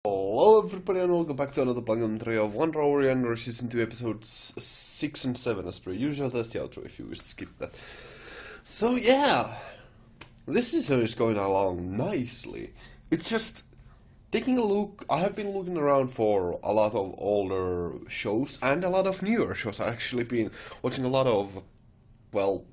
Hello everybody and welcome back to another documentary of Yonder Season 2 episodes 6 and 7 as per usual. That's the outro if you wish to skip that. So yeah, this season is going along nicely. It's just taking a look. I have been looking around for a lot of older shows and a lot of newer shows. I've actually been watching a lot of, well,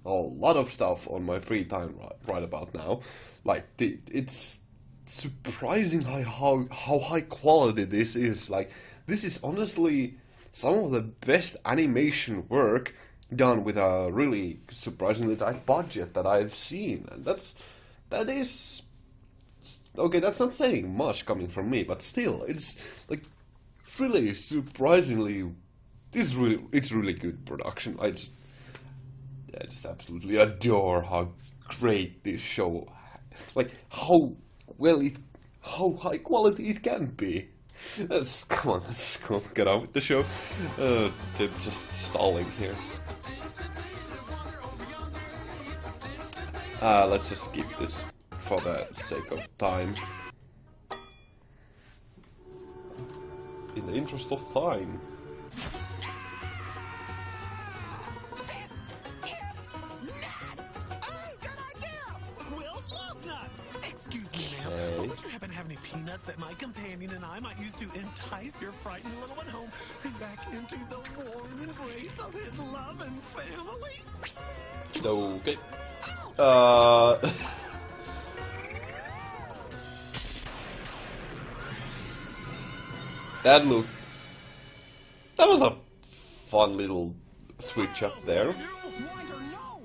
a lot of stuff on my free time right about now. Like, it's surprising how high quality this is. Like, this is honestly some of the best animation work done with a really surprisingly tight budget that I've seen, and that is okay. That's not saying much coming from me, but still, it's like really surprisingly, it's really good production. I just absolutely adore how great this show, like how high quality it can be. Let's go, get on with the show. They're just stalling here. Let's just skip this for the sake of time. In the interest of time. Would you happen to have any peanuts that my companion and I might use to entice your frightened little one home and back into the warm embrace of his love and family? Okay. That was a fun little switch up there. Yonder, no!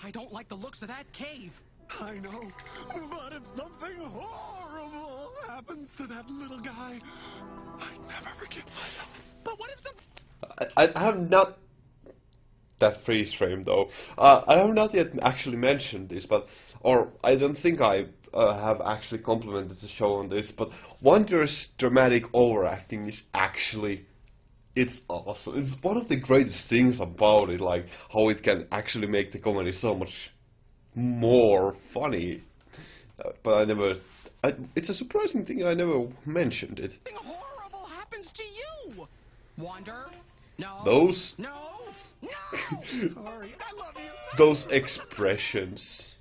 I don't like the looks of that cave. I know, but if something horrible happens to that little guy, I'd never forgive myself. But what if some... I have not... That freeze frame, though. I have not yet actually mentioned this, or I don't think I have actually complimented the show on this, but Wonder's dramatic overacting is actually... It's awesome. It's one of the greatest things about it, like how it can actually make the comedy so much more funny. But it's a surprising thing I never mentioned it. Something horrible happens to you! Wander? No. Those... No! No! Sorry, I love you! Those expressions.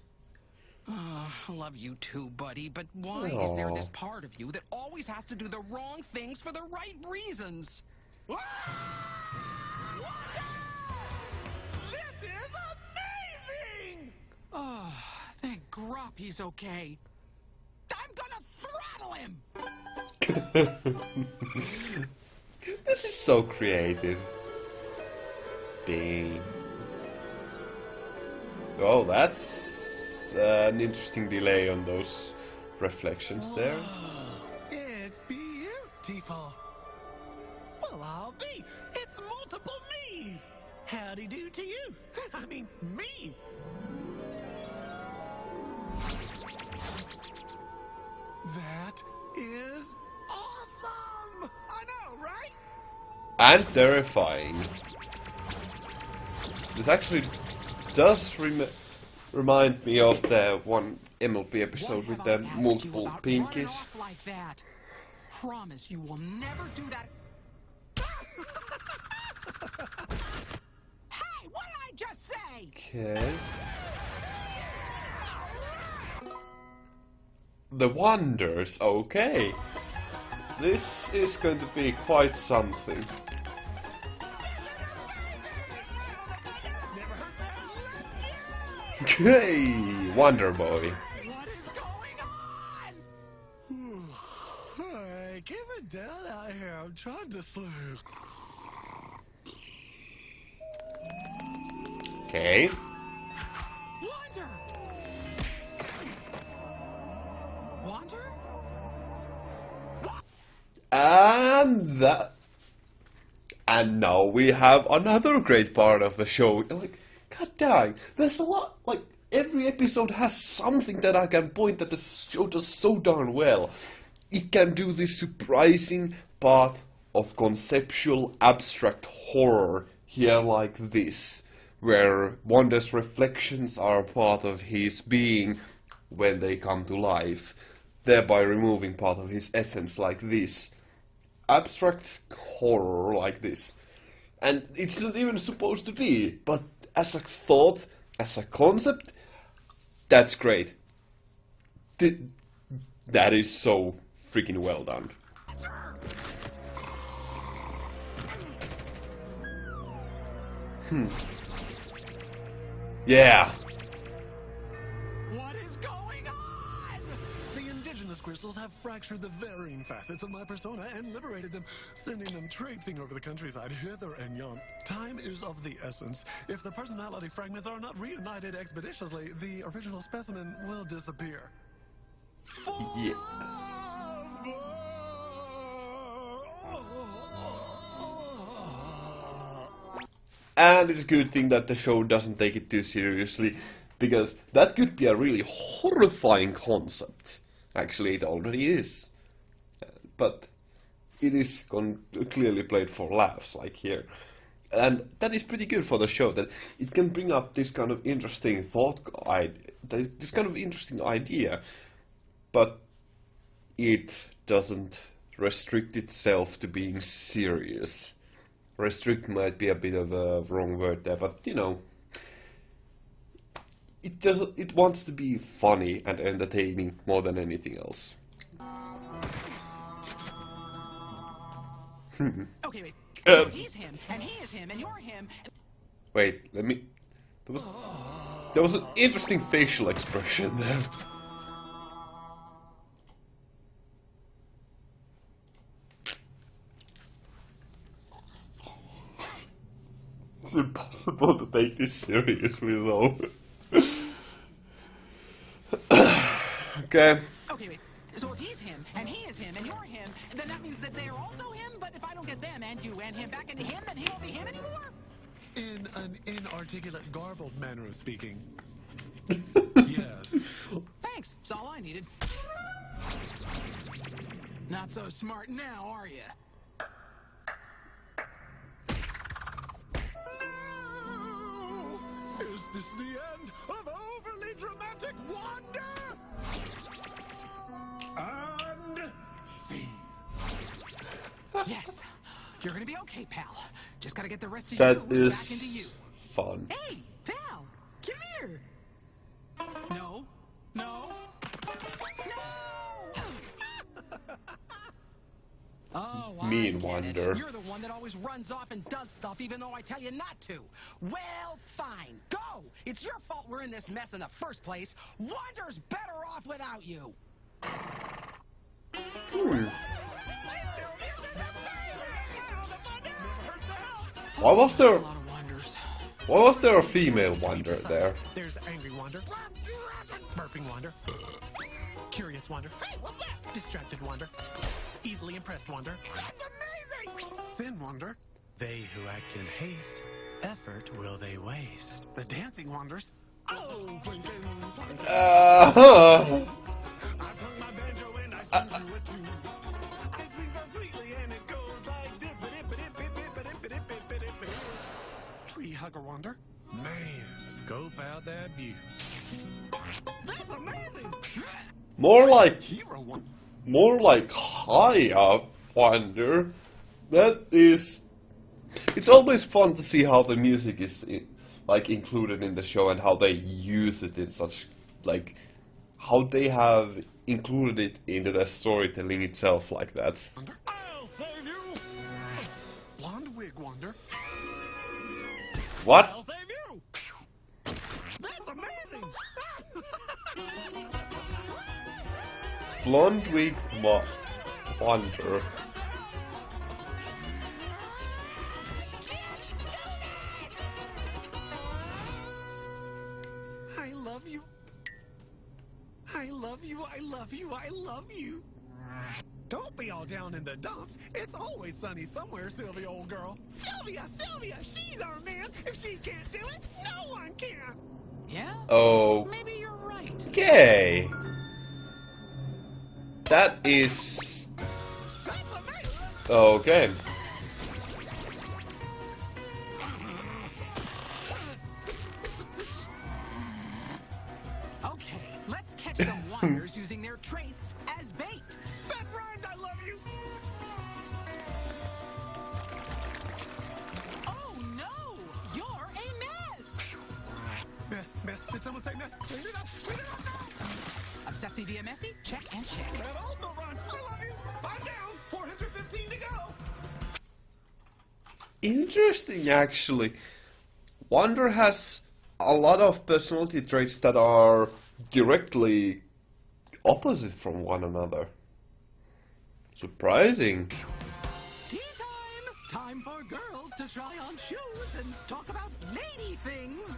I love you too, buddy, but why is there this part of you that always has to do the wrong things for the right reasons? This is amazing! Oh, thank Grop he's okay. I'm gonna throttle him! This is so creative. Dang. Oh, that's an interesting delay on those reflections there. It's beautiful. Well, I'll be. It's multiple me's. Howdy do to you. I mean, me. That is awesome. I know, right? And terrifying. This actually does remind me of the one MLB episode with the multiple pinkies. Like that. Promise you will never do that. Hey, what did I just say? Okay. The Wonders, okay. This is going to be quite something. Okay, Wonder Boy. What is going on? Hey, keep it down out here. I'm trying to sleep. Okay. Wander! Wander? And now we have another great part of the show. Like, god dang, there's a lot, like, every episode has something that I can point that the show does so darn well. It can do this surprising part of conceptual abstract horror here like this, where Wanda's reflections are part of his being when they come to life. thereby removing part of his essence, like this. Abstract horror like this. And it's not even supposed to be, but as a thought, as a concept, that's great. That is so freaking well done. Yeah. What is going on? The indigenous crystals have fractured the varying facets of my persona and liberated them, sending them traipsing over the countryside hither and yon. Time is of the essence. If the personality fragments are not reunited expeditiously, the original specimen will disappear. Yeah. And it's a good thing that the show doesn't take it too seriously, because that could be a really horrifying concept. Actually, it already is. But it is clearly played for laughs, like here. And that is pretty good for the show, that it can bring up this kind of interesting this kind of interesting idea, but it doesn't restrict itself to being serious. Restrict might be a bit of a wrong word there, but you know, it wants to be funny and entertaining more than anything else. Okay, wait. So if he's him, and he is him, and you're him. Wait, let me. There was an interesting facial expression there. It's impossible to take this seriously, though. Okay. Okay, wait. So if he's him, and he is him, and you're him, then that means that they are also him? But if I don't get them, and you, and him back into him, then he won't be him anymore? In an inarticulate, garbled manner of speaking. Yes. Thanks. That's all I needed. Not so smart now, are you? No! Is this the end of overly dramatic wonder? And see. Yes. You're gonna be okay, pal. Just gotta get the rest of That you is back into you. fun. Hey, pal, come here. No, no, no. Oh, Mean I get Wonder. it. You're the one that always runs off and does stuff even though I tell you not to. Well, fine. Go. It's your fault we're in this mess in the first place. Wander's better off without you. Why was there? A lot of wonders. Why was there a female Wonder there? There's angry wonder, burping wonder, curious wonder, hey, what's that? Distracted wonder, easily impressed wonder. That's amazing! Thin wonder. They who act in haste, effort will they waste. The dancing wonders. Oh, blinking, blinking. I plug my banjo and I sing to it too. I sing so sweetly and it goes like this. Tree hugger wonder. Man, scope out that view. That's amazing. More like Hero wonder. more like high up Wonder. That is. It's always fun to see how the music is like included in the show and how they use it in such like how they have included it into the storytelling itself like that. Wonder. I'll save you. Blonde wig wonder. What? I'll save you. That's amazing. Blonde wig Wonder. I love you. I love you. I love you. I love you. Don't be all down in the dumps. It's always sunny somewhere, Sylvia, old girl. Sylvia, Sylvia, she's our man. If she can't do it, no one can. Yeah? Oh. Maybe you're right. Okay. That is That's amazing. okay. Okay, let's catch some wonders using their traits as Messy via messy, check and check. That also runs. I love you. I'm down. 415 to go. Interesting, actually. Wonder has a lot of personality traits that are directly opposite from one another. Surprising. Tea time! Time for girls to try on shoes and talk about lady things.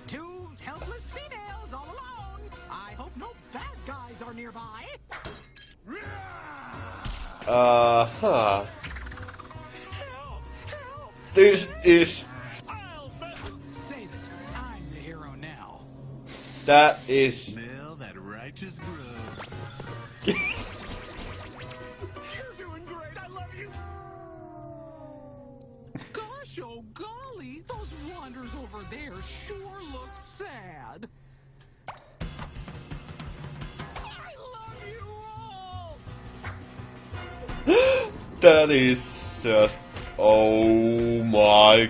Two helpless females all alone. I hope no bad guys are nearby. Uh-huh. Help! Help! This is... I'll Save it. I'm the hero now. That is... smell that righteous grub. You're doing great. I love you. Gosh, oh golly, those wanders over there sure look sad. I love you all. That is just... Oh my...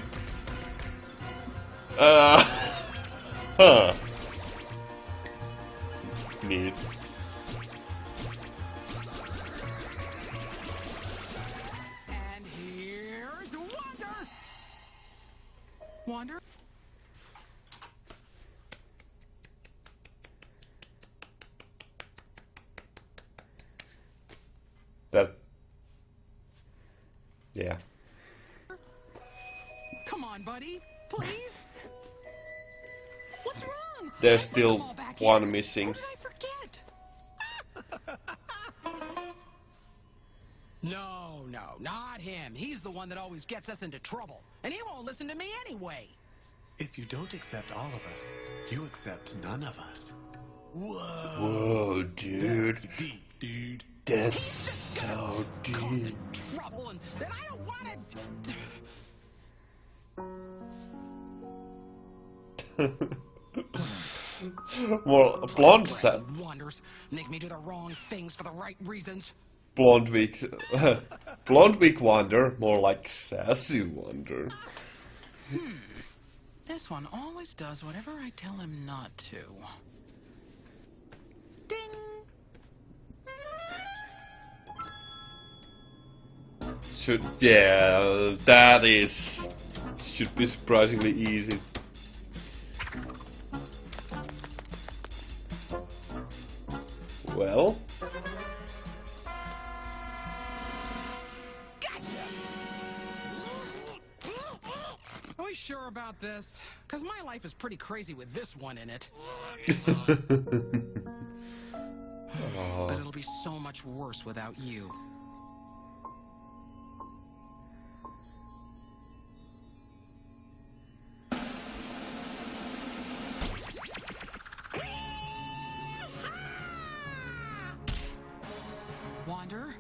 Huh. Neat. And here's Wander. Wander? That... Yeah. Come on, buddy. Please? What's wrong? There's I put them still all back one here. missing. Or did I forget? No, not him. He's the one that always gets us into trouble. And he won't listen to me anyway. If you don't accept all of us, you accept none of us. Whoa. Whoa, dude. That's deep, dude. That's so deep. Causing trouble, and I don't want to... More blonde Wanders make me do the wrong things for the right reasons. blonde week blonde week Wonder, more like sassy Wonder. This one always does whatever I tell him not to. Ding! That is should be surprisingly easy. Well, Are we sure about this? Because my life is pretty crazy with this one in it. But it'll be so much worse without you. Wander,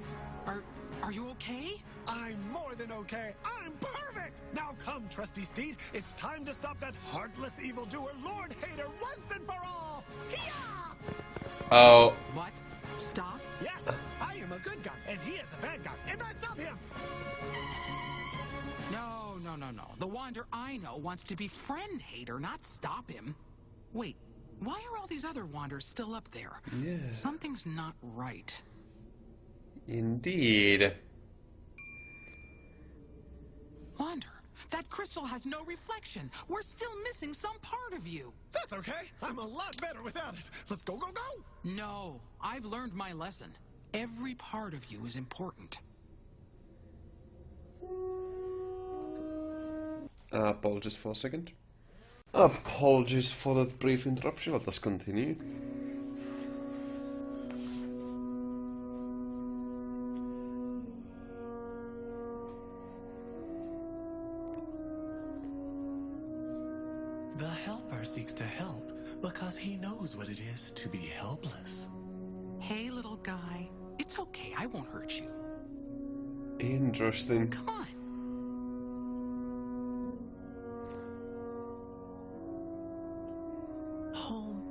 are you okay? I'm more than okay. I'm perfect. Now come, trusty steed. It's time to stop that heartless evildoer, Lord Hater, once and for all. Hiya! oh, What? Stop? Yes, I am a good guy, and he is a bad guy, and I stop him. No. The Wander I know wants to befriend Hater, not stop him. Wait, why are all these other Wanders still up there? Yeah. Something's not right. indeed. Wander, that crystal has no reflection. We're still missing some part of you. That's okay. I'm a lot better without it. Let's go, go, go. No, I've learned my lesson. Every part of you is important. Apologies for a second. Apologies for that brief interruption. Let us continue. The helper seeks to help because he knows what it is to be helpless. Hey, little guy. It's okay, I won't hurt you. Interesting. Come on. Home.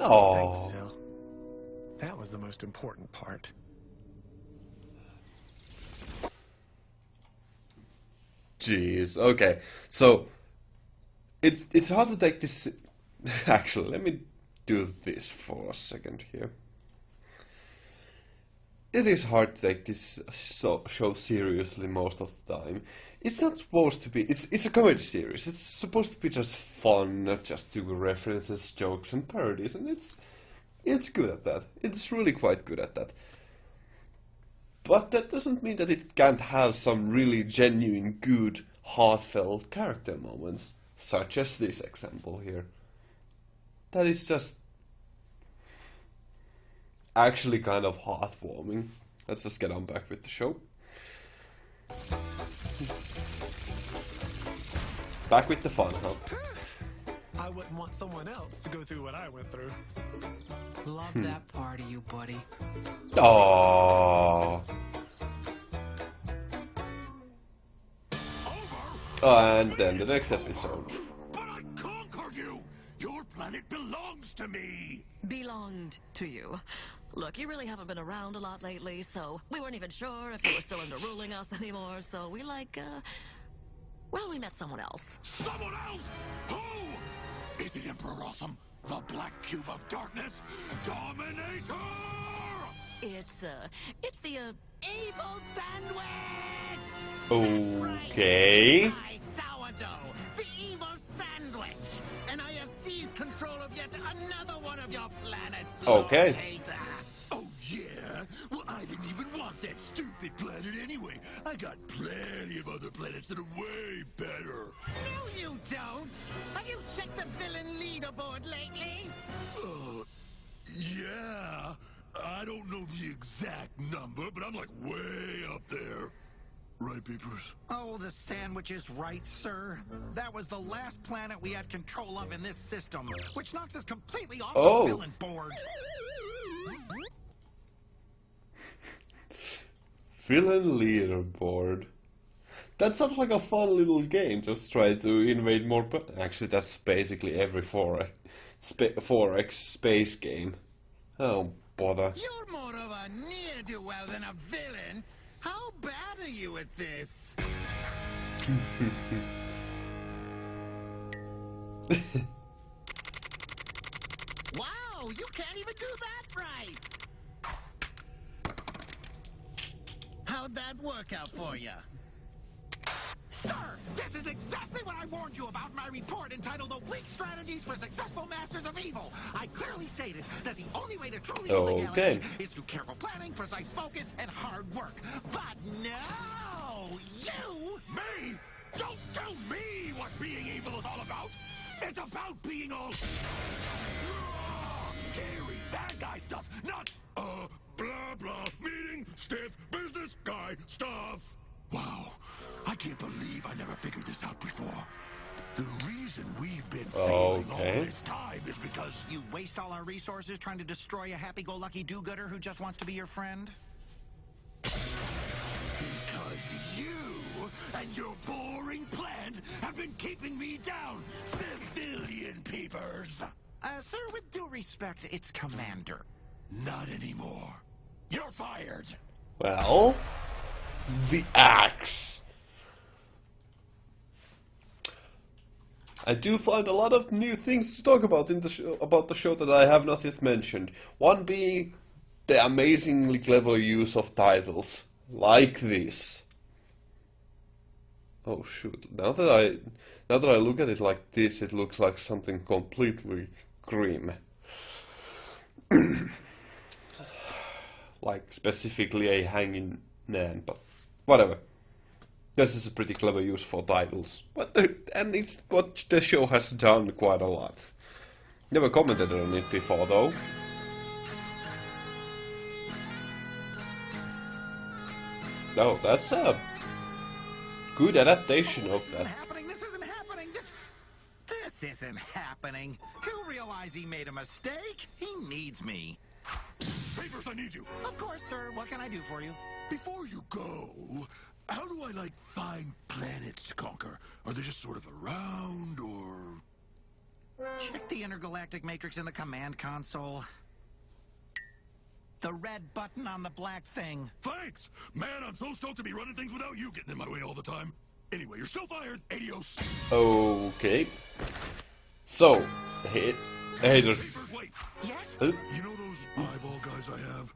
Oh, Thanks, Sil. That most important part. Jeez, okay. So, it's hard to take this... Actually, let me do this for a second here. It is hard to take this show seriously most of the time. It's not supposed to be... It's a comedy series. It's supposed to be just fun, not just do references, jokes, and parodies, and it's good at that. It's really quite good at that. But that doesn't mean that it can't have some really genuine, good, heartfelt character moments, such as this example here. That is just actually kind of heartwarming. Let's just get on back with the show. Back with the fun, huh? I wouldn't want someone else to go through what I went through. Love that part of you, buddy. Aww. And then the next episode. But I conquered you! Your planet belongs to me! Belonged to you. Look, you really haven't been around a lot lately, so we weren't even sure if you were still into ruling us anymore, so we well, we met someone else. Someone else? Who? Is it Emperor Awesome? The Black Cube of Darkness? Dominator! It's the, Evil sandwich! Okay. My sourdough, the evil sandwich, and I have seized control of yet another one of your planets. Okay. Lord Hater. Oh, yeah? Well, I didn't even want that stupid planet anyway. I got plenty of other planets that are way better. No, you don't. Have you checked the villain leaderboard lately? Yeah. I don't know the exact number, but I'm like way up there. Right, Peepers? Oh, the sandwich is right, sir. That was the last planet we had control of in this system, which knocks us completely off Oh. the villain board. Villain leaderboard. That sounds like a fun little game. Just try to invade more. Actually, that's basically every 4X space game. Oh, bother. You're more of a ne'er-do-well than a villain. How bad are you at this? Wow, you can't even do that right. How'd that work out for you? Sir, this is exactly what I warned you about in my report entitled Oblique Strategies for Successful Masters of Evil. I clearly stated that the only way to truly rule the Okay. galaxy is through careful planning, precise focus, and hard work. But no, you... Me? Don't tell me what being evil is all about! It's about being all... scary, bad guy stuff, not, blah blah, meeting, stiff, business guy stuff! Wow, I can't believe I never figured this out before. The reason we've been failing all this time is because... You waste all our resources trying to destroy a happy-go-lucky do-gooder who just wants to be your friend? Because you and your boring plans have been keeping me down, civilian peepers! Sir, with due respect, it's Commander. Not anymore. You're fired! Well, the axe. I do find a lot of new things to talk about in the show that I have not yet mentioned. One being the amazingly clever use of titles like this. Oh shoot! Now that I look at it like this, it looks like something completely grim. Like specifically a hanging man, but whatever. This is a pretty clever use for titles, and it's what the show has done quite a lot. Never commented on it before, though. No, that's a good adaptation of that. This isn't happening! This isn't happening! He'll realize he made a mistake! He needs me! Papers, I need you! Of course, sir. What can I do for you? Before you go, how do I, find planets to conquer? Are they just sort of around, or... Check the intergalactic matrix in the command console. The red button on the black thing. Thanks! Man, I'm so stoked to be running things without you getting in my way all the time. Anyway, you're still fired. Adios. Okay. So, hey there. Wait. Yes? You know those eyeball guys I have?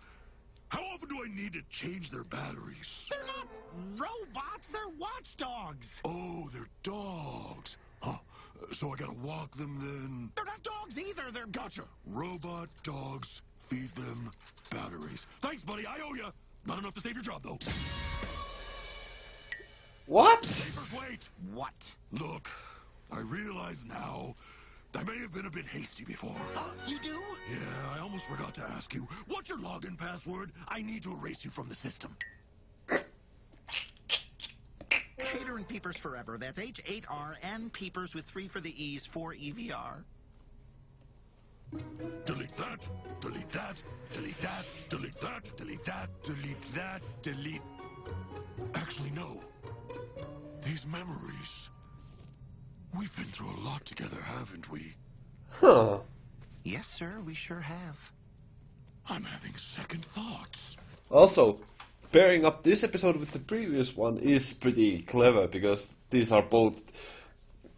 How often do I need to change their batteries? They're not robots, they're watchdogs. Oh, they're dogs. Huh. So I gotta walk them then? They're not dogs either, they're... Gotcha. Robot dogs, feed them batteries. Thanks, buddy, I owe ya. Not enough to save your job, though. What? Papers, wait. What? Look, I realize now I may have been a bit hasty before. You do? Yeah, I almost forgot to ask you. What's your login password? I need to erase you from the system. Hater and Peepers Forever. That's H8R and Peepers with 3 for the E's, 4 EVR. Delete that, delete that, delete that, delete that, delete that, delete that, delete... Actually, no. These memories... We've been through a lot together, haven't we? Huh. Yes, sir, we sure have. I'm having second thoughts. Also, pairing up this episode with the previous one is pretty clever, because these are both,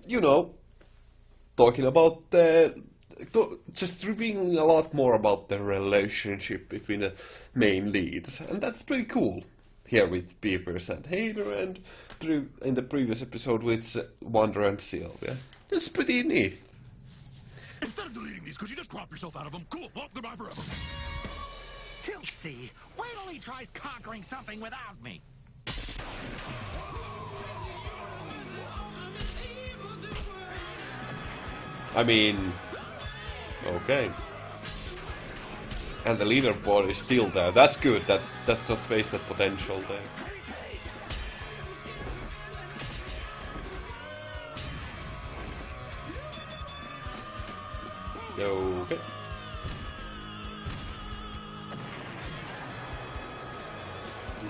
you know, talking about just revealing a lot more about the relationship between the main leads, and that's pretty cool. Here with Peepers and Hater, and in the previous episode with Yonder and Sylvia. That's pretty neat. Instead of deleting these, could you just crop yourself out of them? Cool, well, goodbye forever. He'll see. Wait till he tries conquering something without me. I mean, okay. And the leaderboard is still there. That's good. That's not wasted potential there. Okay.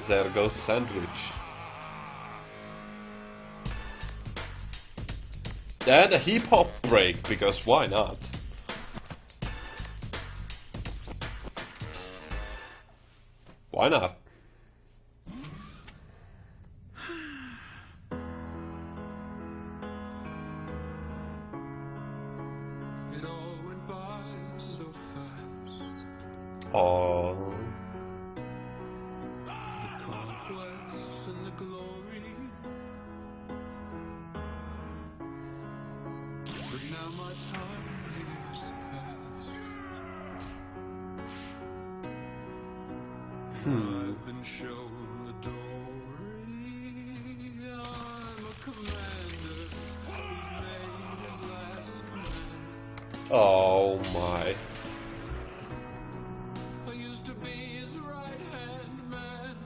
There goes Sandwich. And a hip hop break, because why not? Why not? It all went by so fast. Oh. The conquest and the glory. But now my time has passed. I've been shown the dory. I'm a commander who's made his last command. Oh my. I used to be his right-hand man,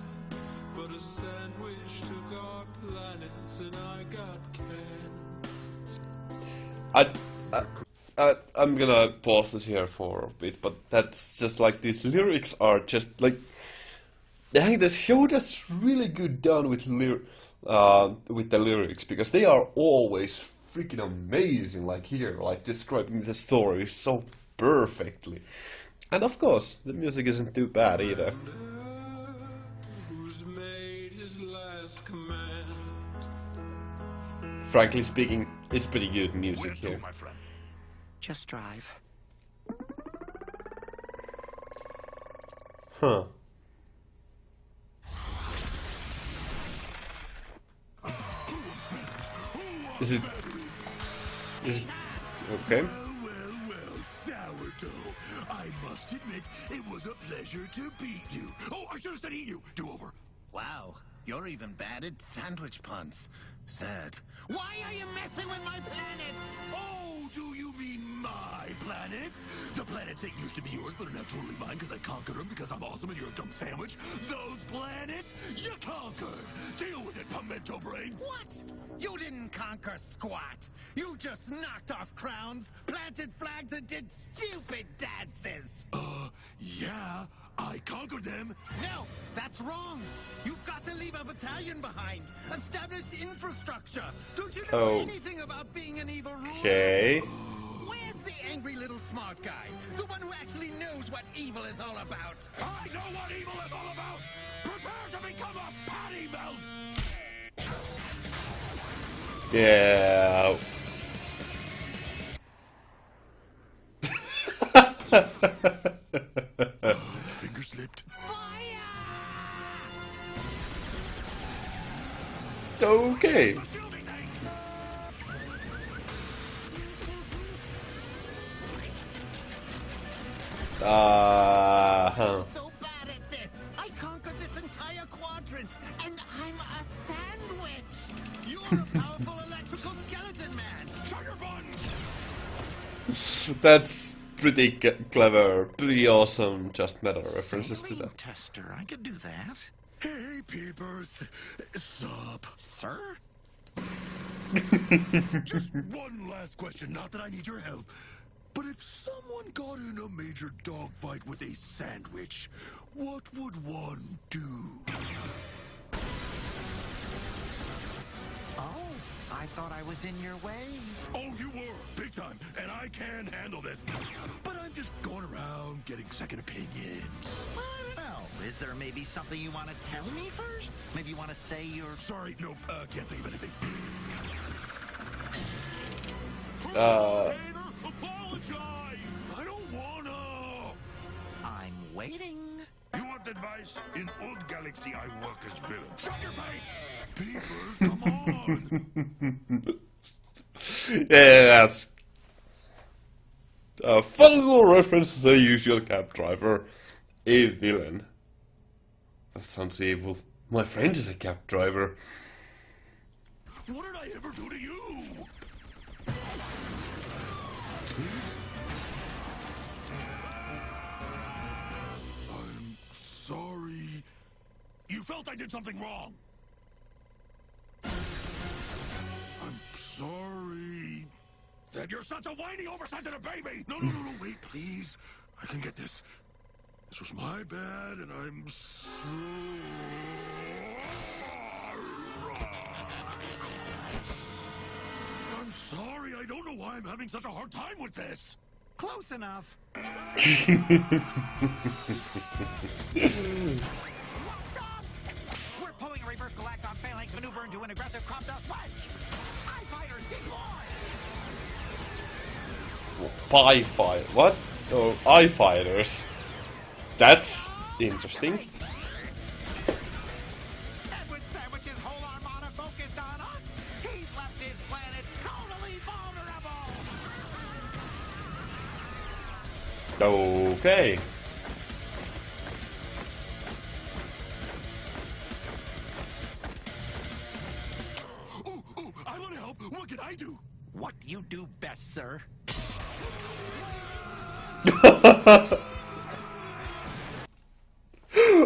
but a sandwich took our planet and I got canned. I'm gonna pause this here for a bit, but that's just like these lyrics are just like, I think the show does really good done with the lyrics, because they are always freaking amazing. Like here, like describing the story so perfectly, and of course the music isn't too bad either. Who's made his last command? Frankly speaking, it's pretty good Where music to, here. my friend? Just drive. Huh. Is it okay? Well, sourdough. I must admit, it was a pleasure to beat you. Oh, I should have said eat you. Do over. Wow, you're even bad at sandwich puns. Sad. Why are you messing with my planets? Oh, do you mean my planets? The planets that used to be yours, but are now totally mine because I conquered them because I'm awesome and you're a dumb sandwich? Those planets, you conquered! Deal with it, pimento brain! What? You didn't conquer squat. You just knocked off crowns, planted flags, and did stupid dances. Yeah, I conquered them. No, that's wrong. You've got to leave a battalion behind. Establish infrastructure. Don't you know Oh. anything about being an evil ruler? Okay. Where's the angry little smart guy. The one who actually knows what evil is all about. I know what evil is all about! Prepare to become a patty melt! Yeah. Finger slipped. Okay. So bad at this. I conquered this entire quadrant, and I'm a sandwich. You're a powerful electrical skeleton man. Shut your buttons! That's pretty clever, pretty awesome Just Matter references to that. Tester, I could do that. Hey, peepers. Sup? Sir? Just one last question, not that I need your help. But if someone got in a major dogfight with a sandwich, what would one do? Oh, I thought I was in your way. Oh, you were, big time, and I can handle this. But I'm just going around getting second opinions. I don't know. Is there maybe something you want to tell me first? Maybe you want to say you're... Sorry, nope, can't think of anything. Uh... Hater, apologize! I don't wanna! I'm waiting. You want advice? In old galaxy, I work as villain. Shut your face! Peepers, come on! Yeah, that's a fun little reference to the usual cab driver, a villain. That sounds evil. My friend is a cab driver. What did I ever do to you? I'm sorry. You felt I did something wrong. I'm sorry that you're such a whiny, oversensitive baby. No, wait, please. I can get this. This was my bad, and I'm so... I'm sorry, I don't know why I'm having such a hard time with this. Close enough. Dogs! We're pulling a reverse Galaxon phalanx maneuver into an aggressive crop dust wedge. Eye fighters, deploy! Pie fight. What? Oh, eye fighters. That's interesting. And with Sandwich's whole armada focused on us, he's left his planets totally vulnerable. Okay. Ooh, I want to help. What can I do? What you do best, sir.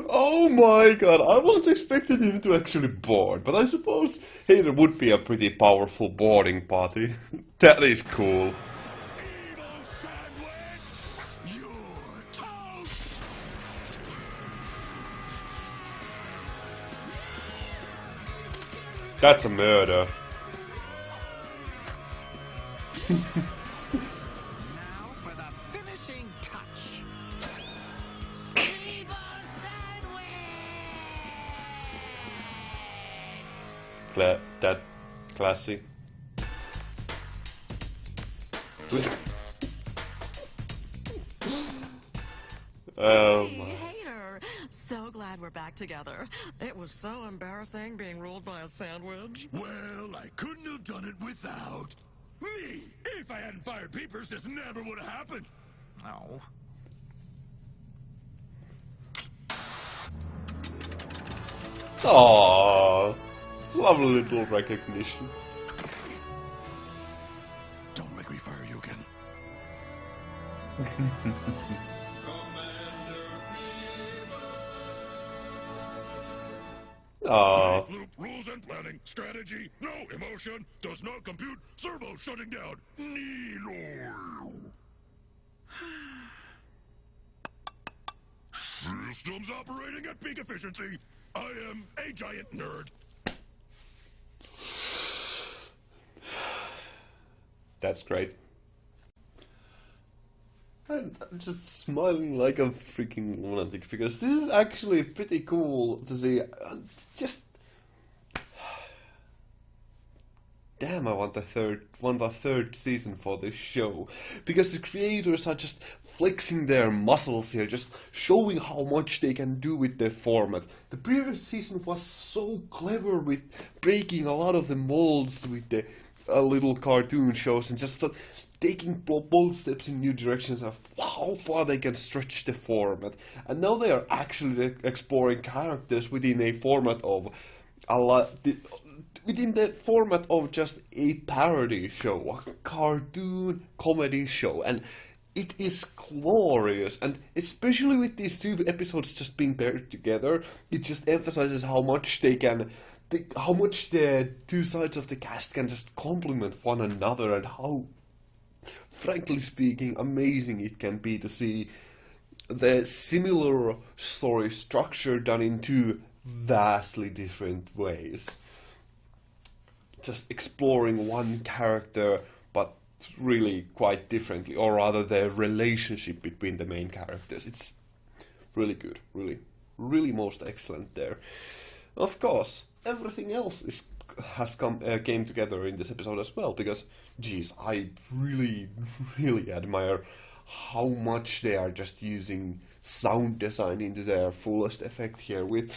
Oh my god, I wasn't expecting him to actually board, but I suppose Hater would be a pretty powerful boarding party. That is cool. Evil sandwich! You're toast! That's a murder. Now for the finishing touch. That classy. Oh Hey, my. Hater! So glad we're back together. It was so embarrassing being ruled by a sandwich. Well, I couldn't have done it without me. If I hadn't fired Peepers, this never would have happened. No. Aww. Lovely little recognition. Don't make me fire you again. Aww. Loop, rules and planning, strategy, no emotion, does not compute, servo shutting down. Nilo. Systems operating at peak efficiency. I am a giant nerd. That's great. And I'm just smiling like a freaking lunatic because this is actually pretty cool to see. Just damn, I want a third season for this show because the creators are just flexing their muscles here, just showing how much they can do with the format. The previous season was so clever with breaking a lot of the molds with the little cartoon shows and just taking bold steps in new directions of how far they can stretch the format. And now they are actually exploring characters within a format of within the format of just a parody show, a cartoon comedy show, and it is glorious. And especially with these two episodes just being paired together, it just emphasizes how much how much the two sides of the cast can just complement one another, and how, frankly speaking, amazing it can be to see the similar story structure done in two vastly different ways. Just exploring one character, but really quite differently, or rather the relationship between the main characters. It's really good, really most excellent there. Of course, everything else came together in this episode as well, because, geez, I really admire how much they are just using sound design into their fullest effect here, with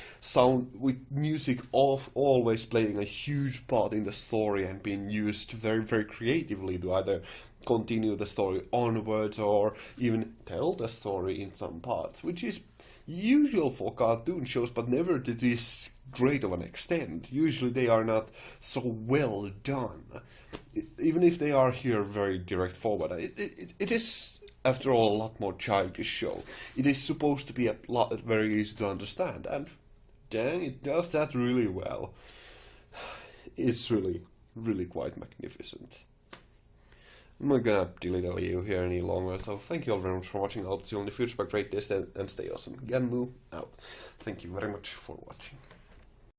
music always playing a huge part in the story and being used very creatively to either continue the story onwards or even tell the story in some parts, which is usual for cartoon shows, but never to this great of an extent. Usually they are not so well done, even if they are here very direct forward. It is, after all, a lot more childish show. It is supposed to be very easy to understand, and dang, it does that really well. It's really quite magnificent. I'm not gonna delete you here any longer, so thank you all very much for watching. I'll see you in the future. Have a great day and stay awesome. Yanmu out. Thank you very much for watching.